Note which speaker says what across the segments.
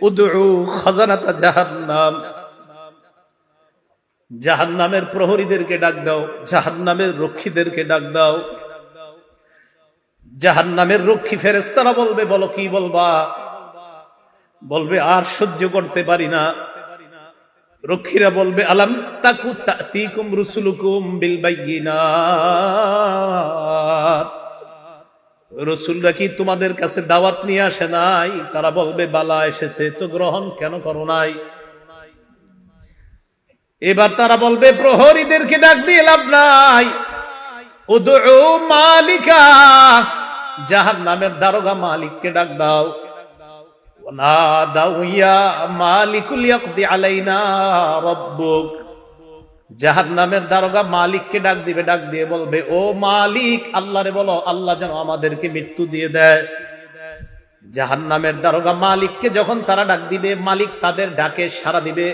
Speaker 1: উদউ খাজানাতা জাহান্নাম, জাহান্নামের প্রহরীদেরকে ডাক দাও, জাহান্নামের রক্ষীদেরকে ডাক দাও। জাহান্নামের রক্ষী ফেরেশতারা বলবে, বলো কি বলবা? বলবে আর সহ্য করতে পারি না। রক্ষীরা বলবে, আলাম তাকু তাতিকুম রুসুলুকুম বিল বায়িনাত, রাসূলরা কি তোমাদের কাছে দাওয়াত নিয়ে আসে নাই? তারা বলবে, বালা এসেছে, তো গ্রহণ কেন করো নাই? এবার তারা বলবে, প্রহরীদেরকে ডাক দিয়ে লাভ নাই, উদউ মালিকা, জাহান্নামের দারোগা মালিককে ডাক দাও। ওয়ানাদাউ ইয়া মালিকুল ইয়াকদি আলাইনা রাব্বুক, জাহান্নামের দারোগা মালিককে ডাক দিবে, ডাক দিয়ে বলবে, ও মালিক, আল্লাহরে বলো আল্লাহ যেন আমাদেরকে মৃত্যু দিয়ে দেয়। জাহান্নামের দারোগা মালিককে যখন তারা ডাক দিবে, মালিক তাদের ডাকে সাড়া দিবে।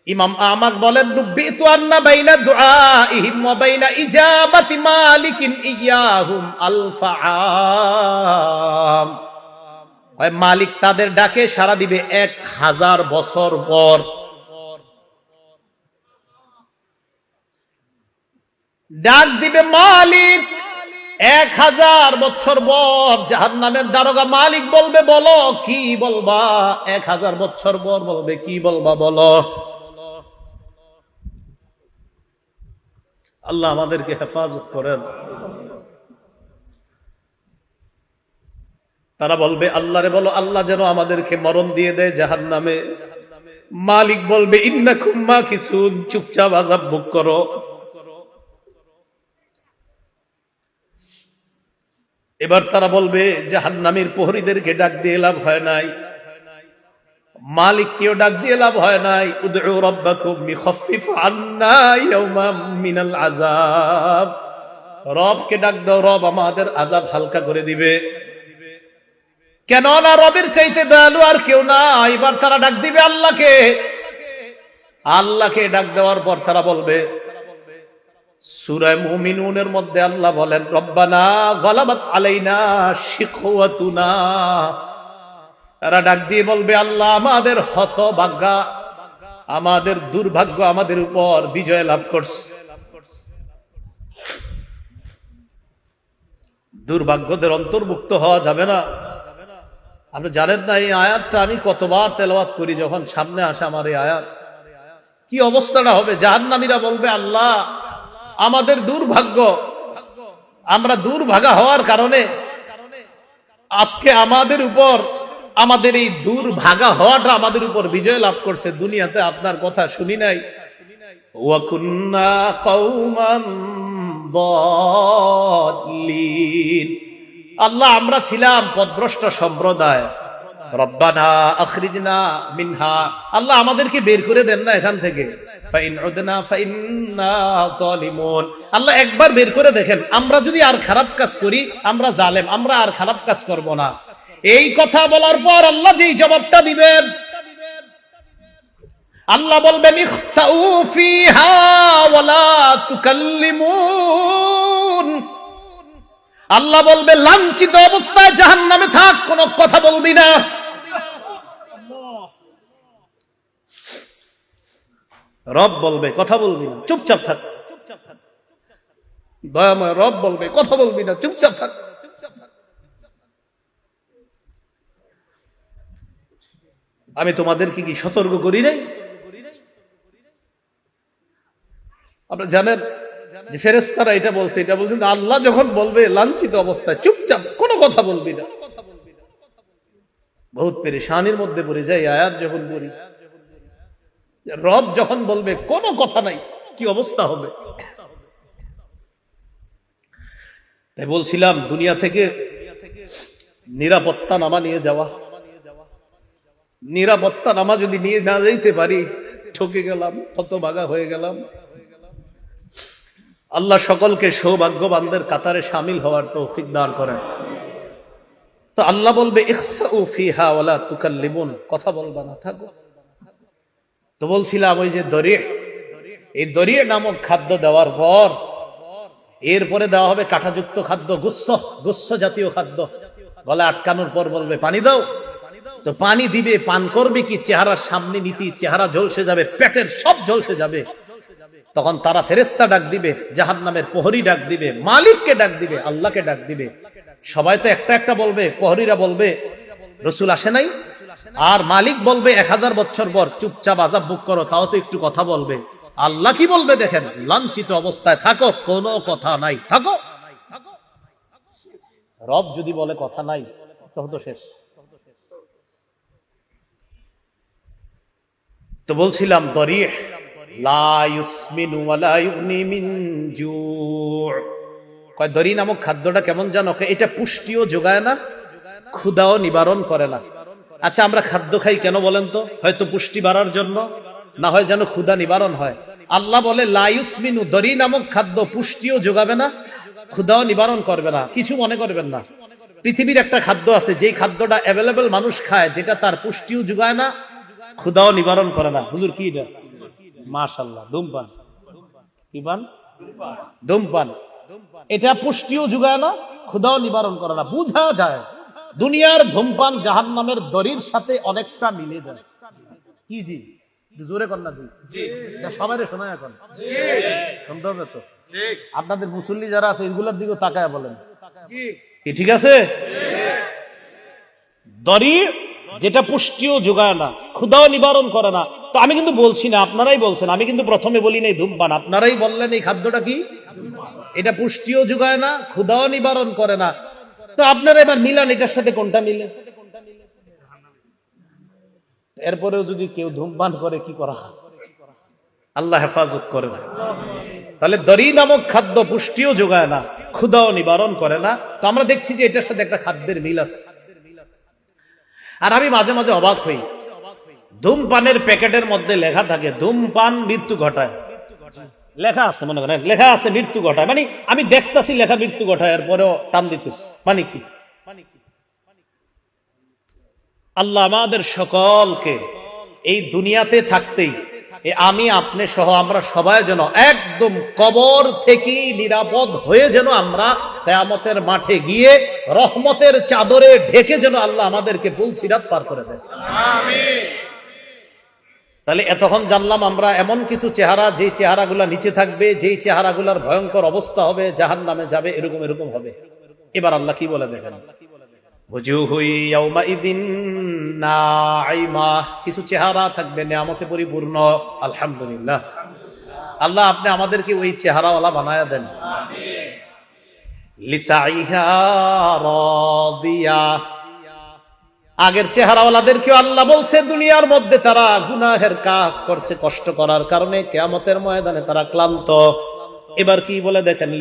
Speaker 1: ইমাম আহমদ বলেন, রুব্বিতু আন্না বাইনা দুআইহিম ওয়া বাইনা ইজাবাতি মালিকিন ইয়াহুম আলফাআম, হয় মালিক তাদের ডাকে সাড়া দিবে 1000 বছর পর। ডাক দিবে মালিক 1000 বছর পর। জাহান্নামের দারোগা মালিক বলবে, বলো কি বলবা? 1000 বছর পর বলবে, কি বলবা বলো। আল্লাহ আমাদেরকে হেফাজত করেন। তারা বলবে, আল্লাহরে বলো আল্লাহ যেন আমাদেরকে মরণ দিয়ে দেয় জাহান্নামে। মালিক বলবে, ইন্নাকুম মাকিসুন, চুপচাপ আযাব ভোগ করো। এবার তারা বলবে, জাহান্নামের প্রহরীদেরকে ডাক দিয়ে লাভ হয় নাই, মালিককেও ডাক দিয়ে লাভ হয় নাই। উদউ রাব্বাকুম ইখাফফিফ আন্না ইয়াওমান মিনাল আযাব, রবকে ডাক দাও, রব আমাদের আযাব হালকা করে দিবে। কেন না রবের চাইতে দয়ালু আর কেউ না। এবার তারা ডাক দিবে আল্লাহকে। আল্লাহকে ডাক দেওয়ার পর তারা বলবে, সূরা মুমিনুনের মধ্যে আল্লাহ বলেন, রব্বানা গালাবাত আলাইনা শিকওয়াতুনা, তারা ডাক দিয়ে বলবে, আল্লাহ আমাদের হতভাগ্য, আমাদের দুর্ভাগ্য আমাদের উপর বিজয় লাভ করছে। দুর্ভাগ্যদের অন্তর্ভুক্ত হওয়া যাবে না। আপনি জানেন না এই আয়াতটা আমি কতবার তেলাওয়াত করি, যখন সামনে আসে আমার এই আয়াত, কি অবস্থাটা হবে। জাহান্নামীরা বলবে, আল্লাহ আমাদের দুর্ভাগ্য, আমরা দুর্ভাগা হওয়ার কারণে আজকে আমাদের উপর, আমাদের এই দুর্ভাগা হওয়াটা আমাদের উপর বিজয় লাভ করছে। দুনিয়াতে আপনার কথা শুনি নাই। ওয়া কুন্না কওমান দাল্লিন, আল্লাহ আমরা ছিলাম পথভ্রষ্ট সম্প্রদায়। রব্বানা আখরিজনা মিনহা, আল্লাহ আমাদেরকে বের করে দেন না এখান থেকে। ফাইন উদনা ফাইন্না যালিমুন, আল্লাহ একবার বের করে দেখেন, আমরা যদি আর খারাপ কাজ করি, আমরা জালেম, আমরা আর খারাপ কাজ করব না। এই কথা বলার পর আল্লাহ যেই জবাবটা দিবেন, আল্লাহ বলবেন, ইখসাউ ফিহা ওয়ালা তুকাল্লিমুন, আল্লাহ বলবে লাঞ্ছিত অবস্থায় জাহান্নামে থাক, কোনো কথা বলবি না। রব বলবে কথা বলবি না, চুপচাপ থাক। দয়াময় রব বলবে কথা বলবি না, চুপচাপ থাক। আমি তোমাদেরকে কি সতর্ক করি নাই? আপনারা জানেন যে ফেরেশতারা এটা বলছে, এটা বলছেন আল্লাহ যখন বলবে লাঞ্ছিত অবস্থায় চুপচাপ, কোনো কথা বলবি না। বহুত পেরেশানির মধ্যে পড়ে যায় আয়াত যখন পড়ি। রব যখন বলবে কোনো কথা নাই, কি অবস্থা হবে। তাই বলছিলাম, দুনিয়া থেকে নিরাপত্তা নামা নিয়ে যাওয়া, নিরাপত্তা নামা যদি নিয়ে না যাইতে পারি, ঠকে গেলাম, হতভাগা হয়ে গেলাম। আল্লাহ সকলকে সৌভাগ্যবানদের কাতারে শামিল হওয়ার তৌফিক দান করেন। তো আল্লাহ বলবে, ইখসাউ ফিহা ওয়ালা তুকাল্লিমুন, কথা বলবা না, থাকো। তো বলছিলাম ওই যে দরিয়ে, এই দরিয়ে নামক খাদ্য দেওয়ার পর এরপরে দেওয়া হবে কাঁটাযুক্ত খাদ্য, গুচ্ছ জাতীয় খাদ্য। গলা আটকানোর পর বলবে পানি দাও, তো পানি দিবে, পান করবে কি? চেহারার সামনে নীতি, চেহারা ঝলসে যাবে, পেটের সব ঝলসে যাবে। তখন তারা ফেরেশতা ডাক দিবে, জাহান্নামের প্রহরী ডাক দিবে, মালিককে ডাক দিবে, আল্লাহকে ডাক দিবে। সবাই তো একটা একটা বলবে, প্রহরীরা বলবে রসুল আসে নাই, আর মালিক বলবে 1000 বছর পর চুপচাপ আযাব ভোগ করো, তাও তো একটু কথা বলবে। আল্লাহ কি বলবে দেখেন, লাঞ্ছিত অবস্থায় থাকো, কোনো কথা নাই, থাকো। রব যদি বলে কথা নাই, তখন তো শেষ। তো বলছিলাম দরিহ লা ইউসমিনু ওয়া লা ইউগনি মিন জু'। কয় দরি নামক খাদ্যটা কেমন জানো? এটা পুষ্টিও যোগায় না, ক্ষুধাও নিবারণ করে না। আচ্ছা, আমরা খাদ্য খাই কেন বলেন তো? হয়তো পুষ্টি বাড়ার জন্য, না হয় যেন ক্ষুধা নিবারণ হয়। আল্লাহ বলে লা ইউসমিনু, দরি নামক খাদ্য পুষ্টিও যোগাবে না, ক্ষুধাও নিবারণ করবে না। কিছু মনে করবেন না, পৃথিবীর একটা খাদ্য আছে যেই খাদ্যটা অ্যাভেলেবল মানুষ খায়, যেটা তার পুষ্টিও যোগায় না, ক্ষুধাও নিবারণ করে না। হুজুর কি এটা? মাশাআল্লাহ, ধূমপান। কি পান? ধূমপান। এটা পুষ্টিও যোগায় না, ক্ষুধাও নিবারণ করে না। বুঝা যায় দুনিয়ার ধূমপান জাহান্নামের দড়ির সাথে অনেকটা মিলে যায়। কি জি? জোরে কর না জি। সবাই শোনায় এখন শুনতে হবে তো। আপনাদের মুসল্লি যারা আছে এগুলোর দিকে তাকায় বলেন কি ঠিক আছে? দড়ি যেটা পুষ্টিও যোগায় না, ক্ষুধাও নিবারণ করে না। তো আমি কিন্তু বলছি না, আপনারাই বলছেন, আমি কিন্তু প্রথমে বলি নাই ধূমপান, আপনারাই বললেন এই খাদ্যটা কি? এটা পুষ্টিও যোগায় না, ক্ষুধাও নিবারণ করে না। তো আপনারা এবার মিলান, এটার সাথে কোনটা মিলে? এরপরেও যদি কেউ ধূমপান করে কি করা? আল্লাহ হেফাজত করে না। তাহলে দড়ি নামক খাদ্য পুষ্টিও যোগায় না, ক্ষুধাও নিবারণ করে না। তো আমরা দেখছি যে এটার সাথে একটা খাদ্যের মিল আছে। আর আমি মাঝে মাঝে অবাক হই, ধূমপানের প্যাকেটের মধ্যে লেখা থাকে ধূমপান মৃত্যু ঘটায়। লেখা আছে, মনে করেন লেখা আছে মৃত্যু ঘটায়, মানে আমি দেখতেছি লেখা মৃত্যু ঘটায়, এরপরেও টান দিতেছি, মানে কি? আল্লাহ আমাদের সকলকে এই দুনিয়াতে থাকতেই আমি আপনি সহ আমরা সবাই যেন একদম কবর থেকে নিরাপদ হয়ে যেন আমরা কিয়ামতের মাঠে গিয়ে রহমতের চাদরে ঢেকে যেন আল্লাহ আমাদেরকে পুলসিরাত পার করে দেয়। আমিন। তাহলে এতক্ষণ জানলাম আমরা এমন কিছু চেহারা, যেই চেহারাগুলো নিচে থাকবে, যেই চেহারাগুলোর ভয়ঙ্কর অবস্থা হবে, জাহান্নামে যাবে, এরকম এরকম হবে। এবার আল্লাহ কি বলে দেখেন, কিছু চেহারা থাকবে নিয়ামতে পরিপূর্ণ। আলহামদুলিল্লাহ, আল্লাহ আপনি আমাদেরকে ওই চেহারাওয়ালা বানায়া দেন। আগের চেহারাওয়ালাদেরকে আল্লাহ বলছে দুনিয়ার মধ্যে তারা গুনাহের কাজ করছে, কষ্ট করার কারণে কিয়ামতের ময়দানে তারা ক্লান্ত। এবার কি বলে দেখেন,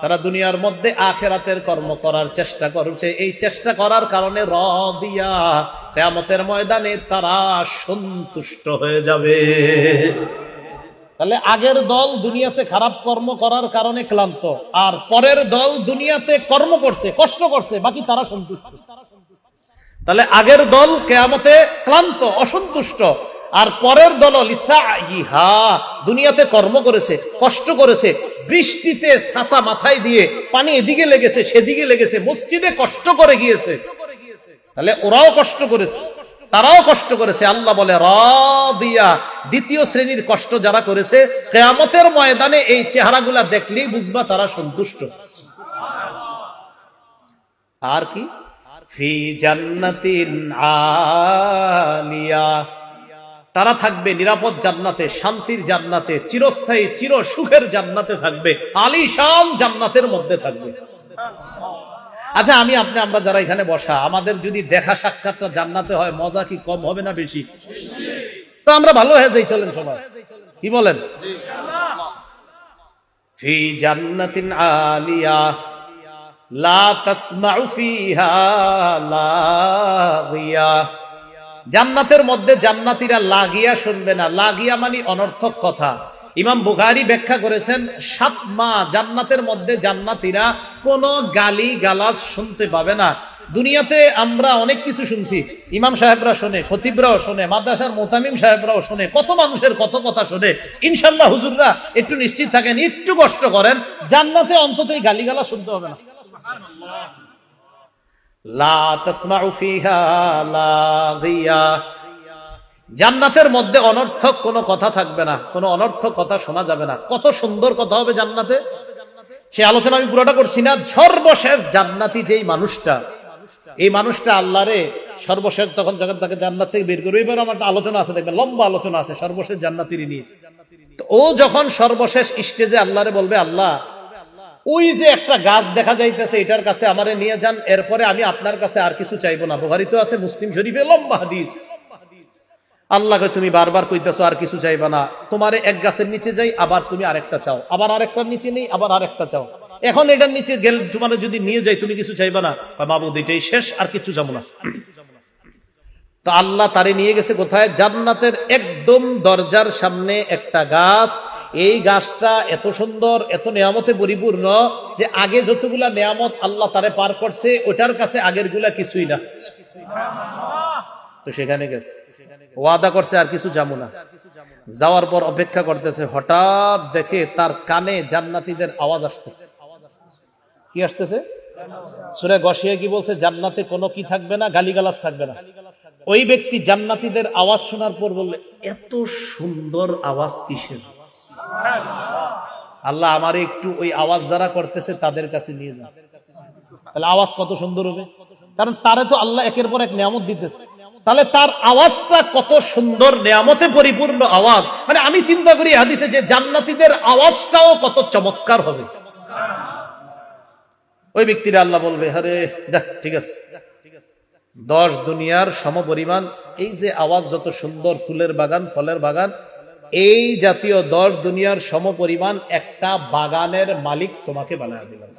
Speaker 1: তারা দুনিয়ার মধ্যে আখিরাতের কর্ম করার চেষ্টা করছে, এই চেষ্টা করার কারণে রাদিয়া, কিয়ামতের ময়দানে তারা সন্তুষ্ট হয়ে যাবে। তাহলে আগের দল দুনিয়াতে খারাপ কর্ম করার কারণে ক্লান্ত, আর পরের দল দুনিয়াতে কর্ম করছে, কষ্ট করছে, বাকি তারা সন্তুষ্ট। তাহলে আগের দল কিয়ামতে ক্লান্ত, অসন্তুষ্ট, আর পরের দল লিসাইহা, দুনিয়াতে কর্ম করেছে, কষ্ট করেছে, বৃষ্টিতে ছাতা মাথায় দিয়ে পানি এদিকে লেগেছে সেদিকে লেগেছে, মসজিদে কষ্ট করে গিয়েছে। তাহলে ওরাও কষ্ট করেছে, তারাও কষ্ট করেছে। আল্লাহ বলে রাদিয়া, দ্বিতীয় শ্রেণীর কষ্ট যারা করেছে, কিয়ামতের ময়দানে এই চেহারাগুলা দেখলেই বুঝবা তারা সন্তুষ্ট। আর কি, ফি জান্নাতিন আলিয়া, তারা থাকবে নিরাপদ জান্নাতে, শান্তির জান্নাতে, চিরস্থায়ী চির সুখের জান্নাতে থাকবে, আলিশান জান্নাতের মধ্যে থাকবে। আচ্ছা, আমি আপনি আমরা যারা এখানে বসা, আমাদের যদি দেখা সাক্ষাৎটা জান্নাতে হয়, মজা কি কম হবে না বেশি? তো আমরা ভালো হয়ে যাই, চলেন সবাই, কি বলেন? ফি জান্নাতিন আলিয়া লা তাসমাউ ফিহা লাগিয়া, জান্নাতের মধ্যে জান্নাতীরা লাগিয়া শুনবে না। লাগিয়া মানে অনর্থক কথা। ইমাম বুখারী ব্যাখ্যা করেছেন 7 মাস জান্নাতের মধ্যে জান্নাতীরা কোনো গালি গালাজ শুনতে পাবে না। দুনিয়াতে আমরা অনেক কিছু শুনছি, ইমাম সাহেবরা শোনে, খতিবরাও শোনে, মাদ্রাসার মুতামিম সাহেবরাও শোনে, কত মানুষের কত কথা শোনে। ইনশাআল্লাহ হুজুররা একটু নিশ্চিত থাকেন, একটু কষ্ট করেন, জান্নাতে অন্তত এই গালি গালাজ শুনতে হবে না। লা তাসমাউ ফিহা লাগিয়া, জান্নাতের মধ্যে অনর্থক কোনো কথা থাকবে না, কোনো অনর্থক কথা শোনা যাবে না। কত সুন্দর কথা হবে জান্নাতে, সে আলোচনা আমি পুরোটা করছি না। সর্বশেষ জান্নাতি যেই মানুষটা, এই মানুষটা আল্লাহরে সর্বশেষ তখন যখন তাকে জান্নাত থেকে বের করবে, এবার আমার আলোচনা আছে, দেখবেন লম্বা আলোচনা আছে সর্বশেষ জান্নাতির নিয়ে। তো ও যখন সর্বশেষ স্টেজে আল্লাহরে বলবে, আল্লাহ ওই যে একটা গাছ দেখা যাইতেছে, এটার কাছে আমারে নিয়ে যান, এরপরে আমি আপনার কাছে আর কিছু চাইবো না। বুখারীতে আছে, মুসলিম শরীফে লম্বা হাদিস। আল্লাহকে তুমি বারবার কইতেছো আর কিছু চাইবা না, তোমারে এক গাছের নিচে যাই, আবার তুমি আরেকটা চাও, আবার আরেকটার নিচে নেই, আবার আরেকটা চাও, এখন এটার নিচে গেল তোমার যদি নিয়ে যাই তুমি কিছু চাইবা না? মাবুদ এটাই শেষ, আর কিছু চাবো না। তো আল্লাহ তারে নিয়ে গেছে কোথায়? জান্নাতের একদম দরজার সামনে একটা গাছ। এই গাছটা এত সুন্দর, এত নিয়ামতে পরিপূর্ণ যে আগে যতগুলা নিয়ামত আল্লাহ তারে পার করছে, ওটার কাছে আগের গুলা কিছুই না। তো সেখানে গেছে, ওয়াদা করছে আর কিছু যাবো না। যাওয়ার পর অপেক্ষা করতেছে, হঠাৎ দেখে তার কানে জান্নাতীদের আওয়াজ আসতেছে। কি আসতেছে? সূরা গশিয়া কি বলছে? জান্নাতে কোনো কি থাকবে না, গালিগালাজ থাকবে না। ওই ব্যক্তি জান্নাতীদের আওয়াজ শোনার পর বললে, এত সুন্দর আওয়াজ কিসের? আল্লাহ আমারে একটু ওই আওয়াজ যারা করতেছে তাদের কাছে নিয়ে যান। তাহলে আওয়াজ কত সুন্দর হবে, কারণ তারে তো আল্লাহ একের পর এক নিয়ামত দিতেছে। তাহলে তার আওয়াজটা কত সুন্দর, নিয়ামতে পরিপূর্ণ আওয়াজ। মানে আমি চিন্তা করি হাদিসে যে জান্নাতীদের আওয়াজটাও কত চমৎকার হবে। ওই ব্যক্তিরা আল্লাহ বলবে, আরে যাক ঠিক আছে, 10 দুনিয়ার সমপরিমাণ এই যে আওয়াজ, যত সুন্দর ফুলের বাগান, ফলের বাগান, এই জাতীয় 10 দুনিয়ার সমপরিমাণ একটা বাগানের মালিক তোমাকে বানায় দিলাম।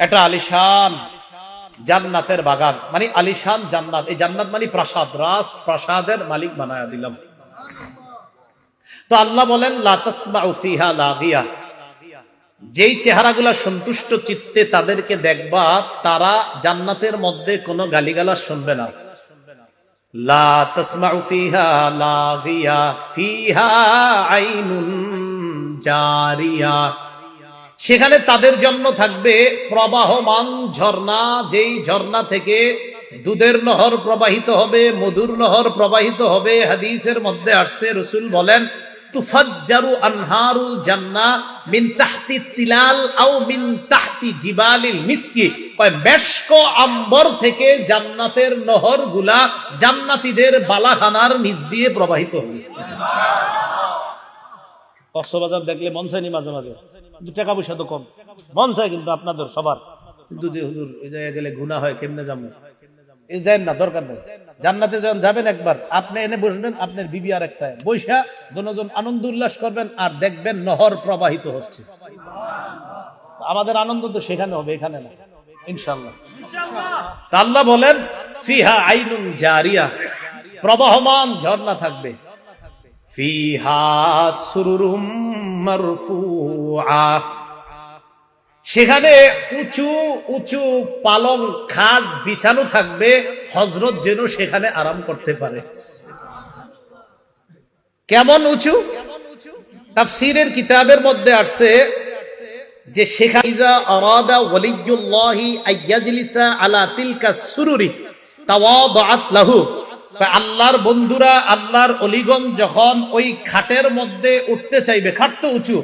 Speaker 1: এটা আলিশান জান্নাতের বাগান, মানে আলিশান জান্নাত। এই জান্নাত মানে প্রাসাদ, রাজ প্রাসাদের মালিক বানায় দিলাম। তো আল্লাহ বলেন, লা তাসমাউ ফিহা লাগিয়া, যেই চেহারাগুলা সন্তুষ্ট চিত্তে তাদেরকে দেখবা, তারা জান্নাতের মধ্যে কোনো গালিগালাজ শুনবে না। লা তাসমাউ ফিহা লাগিয়া ফিহা আইনুন জারিয়া, সেখানে তাদের জন্য থাকবে প্রবাহমান ঝর্ণা, যেই ঝর্ণা থেকে দুধের নহর প্রবাহিত হবে, মধুর নহর প্রবাহিত হবে। হাদিসের মধ্যে আসছে, রাসূল বলেন, তুফাজ্জারু আনহারুল জান্নাহ মিন তাহতি তিলাল আও মিন তাহতি জিবালিল মিসকি, মেশক আম্বর থেকে জান্নাতের নহরগুলা জান্নাতীদের বালাখানার নিচ দিয়ে প্রবাহিত হবে। কক্সবাজার দেখলে মন চায়নি মাঝে মাঝে, কিন্তু টাকা পয়সা তো কম, মন চায় কিন্তু আপনাদের সবার, কিন্তু যে হুজুর এই জায়গায় গেলে গুনাহ হয়, কেমনে যাবো? এই যান না, দরকার নেই। জান্নাতে যখন যাবেন একবার, আপনি এনে বসবেন, আপনার বিবি আর একটা বৈশা, দুজন আনন্দ উল্লাস করবেন, আর দেখবেন নহর প্রবাহিত হচ্ছে। আমাদের আনন্দ তো সেখানে হবে, এখানে না, ইনশাআল্লাহ। আল্লাহ বলেন, ফিহা আইনুন জারিয়া, প্রবাহমান ঝর্ণা থাকবে। ফিহা সুরুরুম মারফুআ, সেখানে উঁচু উঁচু পালং খাট বিছানো থাকবে, হযরত যেন সেখানে আরাম করতে পারে। কেমন উঁচু? তাফসীরের কিতাবের মধ্যে আসছে যে সেখানে ইযা আরাদা ওয়ালিয়ুল্লাহি আইয়াজলিসা আলা তিলকা সুরুরি তাওয়াদাআত লাহু, আল্লাহর বন্ধুরা, আল্লাহর অলিগণ যখন ওই খাটের মধ্যে উঠতে চাইবে, খাট তো উঁচু,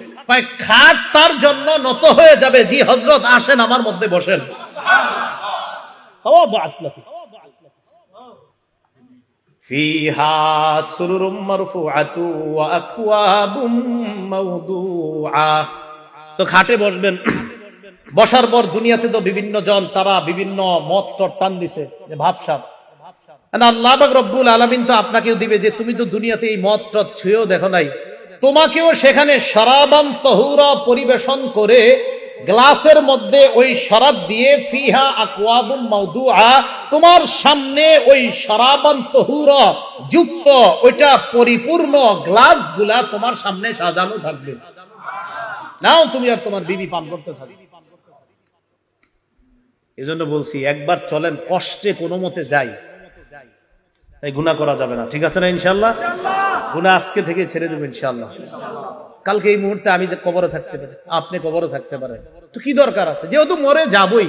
Speaker 1: খাট তার জন্য নত হয়ে যাবে, জি হযরত আসেন আমার মধ্যে বসেন। ফিহা সুরুরুম মারফুআতু ওয়া আকওয়াবুম মাওদুআ, তো খাটে বসবেন। বসার পর দুনিয়াতে তো বিভিন্ন জন, তারা বিভিন্ন মত টান দিছে যে ভাবসাব, আল্লাহ পাক রব্বুল আলামিন তো আপনাকেও দিবে যে তুমি তো দুনিয়াতে এই মদ টদ ছুঁয়েও দেখো নাই, তোমাকেও সেখানে শরাবান তাহুরা পরিবেশন করে গ্লাসের মধ্যে ওই শরাব দিয়ে, ফিহা আকওয়াবুম মাওদুআ, তোমার সামনে ওই শরাবান তাহুরা যুক্ত ওইটা পরিপূর্ণ গ্লাসগুলা তোমার সামনে সাজানো থাকবে। নাও তুমি আর তোমার বিবি পান করতে থাকবে। এজন্য বলছি, একবার চলেন, কষ্টে কোনো মতে যাই, এই গুনাহ করা যাবে না, ঠিক আছে না? ইনশাআল্লাহ গুনাহ আজকে থেকে ছেড়ে দেব ইনশাআল্লাহ। কালকে এই মুহূর্তে আমি যে কবরে থাকতে পারি, আপনি কবরে থাকতে পারেন, তো কি দরকার আছে? যেহেতু মরে যাবই,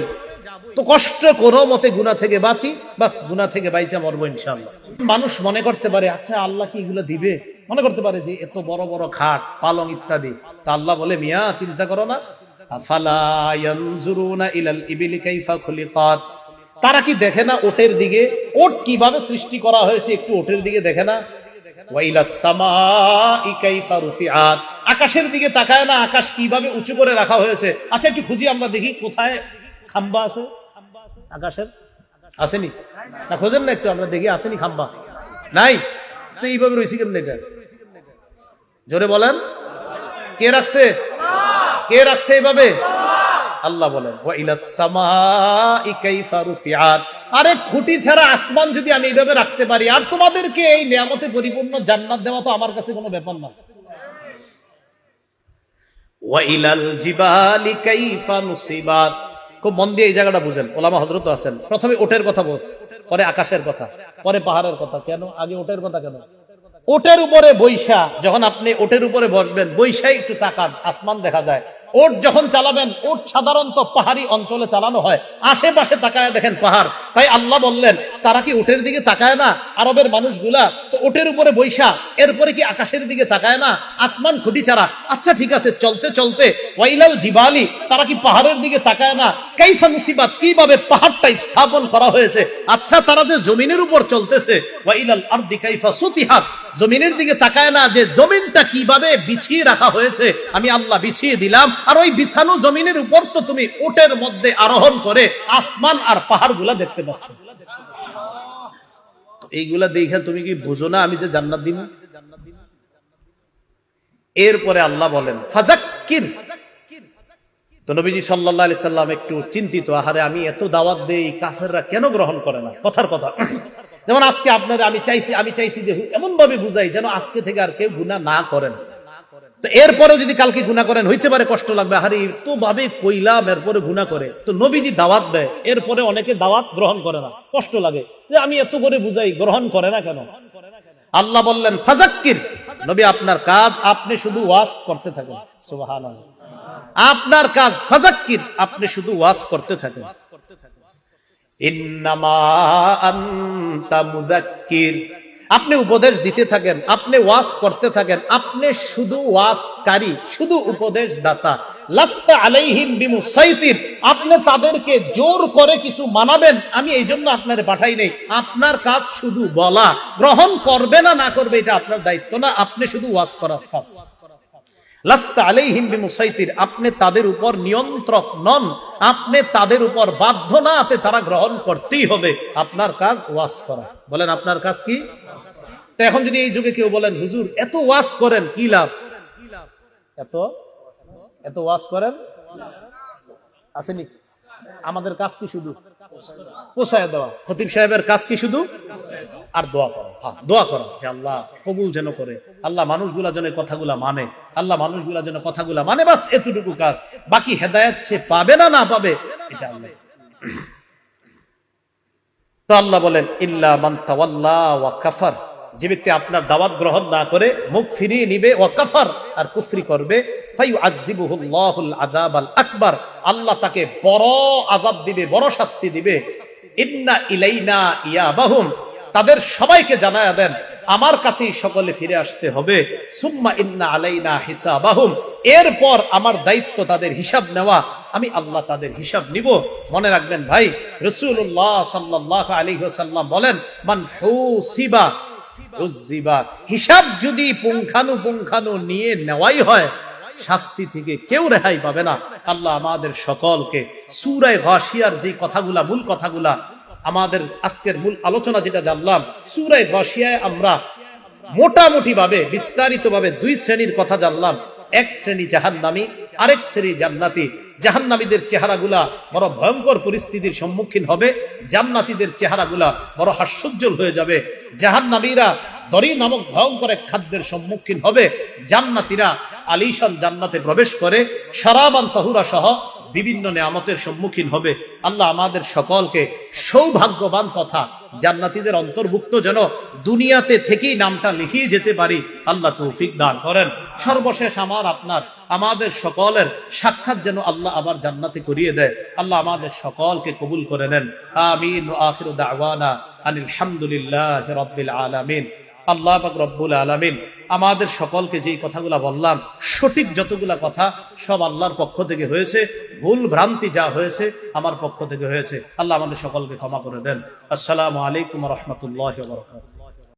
Speaker 1: তো কষ্ট কোনো মতে গুনাহ থেকে বাঁচি, বাস গুনাহ থেকে বাইচা মরবো ইনশাআল্লাহ। মানুষ মনে করতে পারে আচ্ছা আল্লাহ কি এগুলো দিবে, মনে করতে পারে যে এত বড় বড় খাট পালং ইত্যাদি। তা আল্লাহ বলে মিয়া চিন্তা করো না, আফালা ইয়ানজুরুনা ইলাল ইবিলি কাইফা খুলিকাত, তারা কি দেখে না ওটের দিকে, ওট কিভাবে সৃষ্টি করা হয়েছে, একটু ওটের দিকে দেখে না? ওয়াইলাস সামাই কাইফা রুফিআত, আকাশের দিকে তাকায় না, আকাশ কিভাবে উঁচু করে রাখা হয়েছে। আচ্ছা একটু খুঁজি আমরা দেখি কোথায় খাম্বা আছে আকাশের, আসেনি না? খোঁজেন না একটু, আমরা দেখি আসেনি খাম্বা, নাই তো এইভাবে রয়েছে কেন? এটা জোরে বলেন, কে রাখছে? কে রাখছে এইভাবে? আল্লাহ বলেন ওয়াইলাস সামাই কাইফা রুফিআত, আরে খুঁটি ছাড়া আসমান যদি আমি এইভাবে রাখতে পারি, আর তোমাদেরকে এই নিয়ামতে পরিপূর্ণ জান্নাত দেওয়া তো আমার কাছে কোনো ব্যাপার না। ওয়াইলাল জিবালি কাইফা নুসিবাত, খুব মন দিয়ে এই জায়গাটা বুঝেন, ওলামা হযরত আছেন। প্রথমে ওটের কথা বলছে, পরে আকাশের কথা, পরে পাহাড়ের কথা। কেন আগে ওটের কথা কেন? ওটের উপরে বৈশা, যখন আপনি ওটের উপরে বসবেন, বৈশাই একটু তাকান, আসমান দেখা যায়। ওট যখন চালাবেন, ওট সাধারণত পাহাড়ি অঞ্চলে চালানো হয়, আশেপাশে তাকায় দেখেন পাহাড়। তাই আল্লাহ বললেন তারা কি ওটের দিকে তাকায় না আরবের মানুষগুলা? তো ওটের উপরে বৈশা, এরপরে কি আকাশের দিকে তাকায় না? আসমান খুঁটি ছাড়া। আচ্ছা ঠিক আছে, চলতে চলতে ওয়াইলাল জিবালি, তারা কি পাহাড়ের দিকে তাকায় না? কাইফা মুসিবাত, কিভাবে পাহাড়টা স্থাপন করা হয়েছে। আচ্ছা তারা যে জমিনের উপর চলতেছে, ওয়াইলাল আরদি কাইফা সুতিহাত, জমিনের দিকে তাকায় না যে জমিনটা কিভাবে বিছিয়ে রাখা হয়েছে, আমি আল্লাহ বিছিয়ে দিলাম। আর ওই বিছানো জমিনের উপর তো তুমি ওটের মধ্যে আরোহণ করে আসমান আর পাহাড় গুলা দেখতে পাচ্ছ। এইগুলা দেখে তুমি কি বুঝো না আমি যে জান্নাত দিব? এরপরে আল্লাহ বলেন ফাযাক্কির, তো নবীজি সাল্লাল্লাহু আলাইহি সাল্লাম একটু চিন্তিত, আহারে আমি এত দাওয়াত দেই, কাফেররা কেন গ্রহণ করে না? কথার কথা, যেমন আজকে আপনারা আমি চাইছি যে এমন ভাবে বুঝাই যেন আজকে থেকে আর কেউ গুনাহ না করেন। তো এরপরে যদি কালকে গুনাহ করেন হইতে পারে কষ্ট লাগবে, আরে তো ভাবে কইলাম এরপরে গুনাহ করে। তো নবীজি দাওয়াত দেয়, এরপরে অনেকে দাওয়াত গ্রহণ করে না, কষ্ট লাগে যে আমি এত করে বুঝাই গ্রহণ করে না কেন? আল্লাহ বললেন ফাযাক্কির, নবী আপনার কাজ আপনি শুধু ওয়াজ করতে থাকেন। সুবহানাল্লাহ, আপনার কাজ ফাযাক্কির, আপনি শুধু ওয়াজ করতে থাকেন। ইন্নামা আনতা মুযাক্কির, আপনি উপদেশ দিতে থাকেন, আপনি ওয়াজ করতে থাকেন, আপনি শুধু ওয়াজকারী, শুধু উপদেশ দাতা। লাস্তা আলাইহিম বিমুসাইতির, আপনি তাদেরকে জোর করে কিছু মানাবেন আমি এই জন্য আপনারে পাঠাই নেই। আপনার কাজ শুধু বলা, গ্রহণ করবে না না করবে এটা আপনার দায়িত্ব না, আপনি শুধু ওয়াজ করা কাজ। লাস্তা আলাইহিম বিমুসাইতির, আপনি তাদের উপর নিয়ন্ত্রক নন, আপনি তাদের উপর বাধ্য না, তারা গ্রহণ করতেই হবে। আপনার কাজ ওয়াজ করা। বলেন আপনার কাজ কি? তো এখন যদি এই যুগে কেউ বলেন হুজুর এত ওয়াজ করেন কি লাভ, এত ওয়াজ করেন আসেনি, আমাদের কাজ কি শুধু পোষায় দেওয়া? খতিব সাহেবের কাজ কি শুধু? আর দোয়া করো, হ্যাঁ দোয়া করো যে আল্লাহ কবুল যেন করে, আল্লাহ মানুষগুলা যেন কথাগুলা মানে, আল্লাহ মানুষগুলা যেন কথাগুলা মানে, বাস এতটুকু কাজ। বাকি হেদায়েত সে পাবে না না পাবে এটা আল্লাহ। তো আল্লাহ বলেন ইল্লা মান তাওয়াল্লা ওয়া কাফার, যে ব্যক্তি আপনার দাওয়াত গ্রহণ না করে মুখ ফিরিয়ে নিবে, ওয়া কাফার আর কুফরি করবে, ফায়ুআযিবুহুল্লাহুল আযাবাল আকবার, আল্লাহ তাকে বড় আযাব দিবে, বড় শাস্তি দিবে। ইন্না ইলাইনা ইয়াবাহুম, তাদের সবাইকে জানায়া দেন আমার কাছেই সকলে ফিরে আসতে হবে। সুম্মা ইন্না আলাইনা হিসাবাহুম, এরপর আমার দায়িত্ব তাদের হিসাব নেওয়া, আমি আল্লাহ তাদের হিসাব নিব। মনে রাখবেন ভাই, রাসূলুল্লাহ সাল্লাল্লাহু আলাইহি ওয়াসাল্লাম বলেন মান হুসিবা উযিবা, হিসাব যদি পুঙ্খানু নিয়ে নেওয়াই হয় শাস্তি থেকে কেউ রেহাই পাবে না। আল্লাহ আমাদের সকলকে সূরা গাশিয়ার যে কথাগুলা, মূল কথাগুলা, আমাদের আজকের মূল আলোচনা যেটা জানলাম, সূরা গাশিয়ায় আমরা মোটামুটি ভাবে বিস্তারিত ভাবে দুই শ্রেণীর কথা জানলাম। এক শ্রেণী জাহান্নামী, আরেক শ্রেণী জান্নাতি। জাহান্নামীদের চেহারাগুলা বড় ভয়ঙ্কর পরিস্থিতির সম্মুখীন হবে, জান্নাতীদের চেহারাগুলা বড় হাস্যোজ্জ্বল হয়ে যাবে। জাহান্নামীরা দরি নামক ভয়ঙ্কর এক খাদ্যের সম্মুখীন হবে, জান্নাতীরা আলিশান জান্নাতে প্রবেশ করে শরাবান তাহুরা সহ বিভিন্ন নিয়ামতের সম্মুখীন হবে। আল্লাহ আমাদের সকলকে সৌভাগ্যবান তথা জান্নাতীদের অন্তর্ভুক্ত যেন দুনিয়াতে থেকেই নামটা লিখিয়ে যেতে পারি, আল্লাহ তৌফিক দান করেন। সর্বশেষ আমাদের সকলের সাক্ষাৎ যেন আল্লাহ আবার জান্নাতে করিয়ে দেয়। আল্লাহ আমাদের সকলকে কবুল করে নেন। আমিন। ওয়া আখিরু দাওয়ানা আনিল হামদুলিল্লাহি রাব্বিল আলামিন। আল্লাহ পাক রব্বুল আলামিন আমাদের সকলকে যেই কথাগুলা বললাম, সঠিক যতগুলা কথা সব আল্লাহর পক্ষ থেকে হয়েছে, ভুল ভ্রান্তি যা হয়েছে আমার পক্ষ থেকে হয়েছে। আল্লাহ আমাদের সকলকে ক্ষমা করে দেন। আসসালামু আলাইকুম ওয়া রাহমাতুল্লাহি ওয়া বারাকাতুহু।